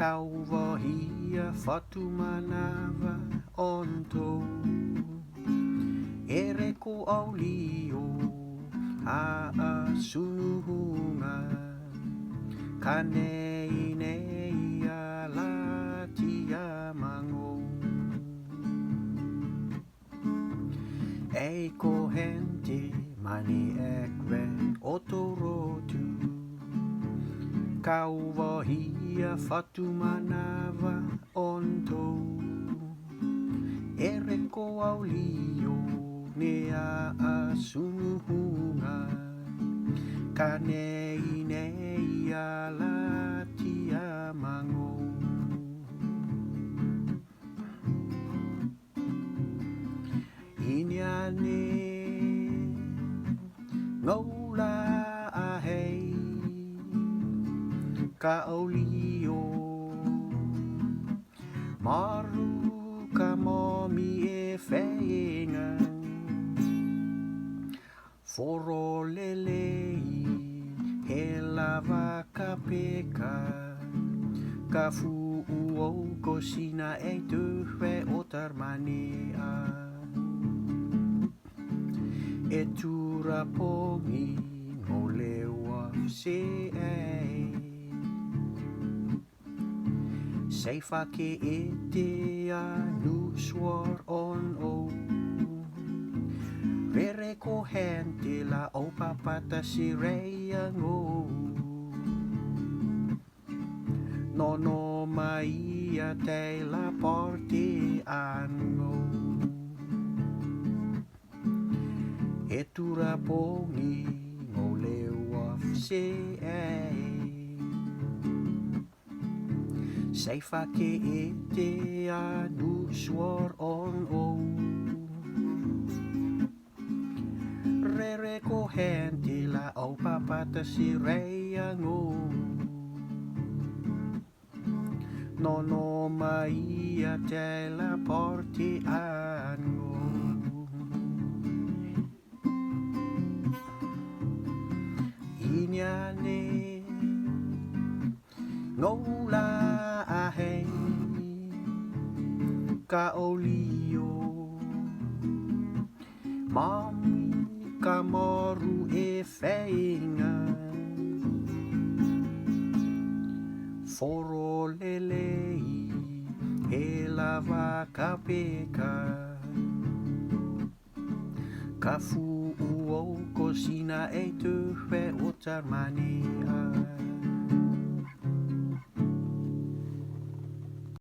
Kauwahia whatumanawa onto E reko au lio a sunuhunga Ka nei nei a lati a mango E ko hente mani ekwe o torotu Kauwahia whatumanawa onto E reko au lio ne a sunuhunga Ka nei nei a lati a mango Iniane ngola a hei Ka au lio Maru ka momi e whainga Foro lelei he lava ka peka Ka fu o ko sina e tuhwe o tarmanea E tura pongi ngo lewa se e Sei whake e te anu swar on o Rere ko hente la o papata si reia ngo Nono mai a te la porte ango E tura pongi ngo lewa se e Sei whake e te anu swar on o Rere ko hente la au papata si reia ngo Nono mai a te la porti ango Iniane ngola a hei Ka o lio Mami ka moru e whainga Foro lelei he lava ka peka Ka fu o ko sina e tuhwe o tarmanea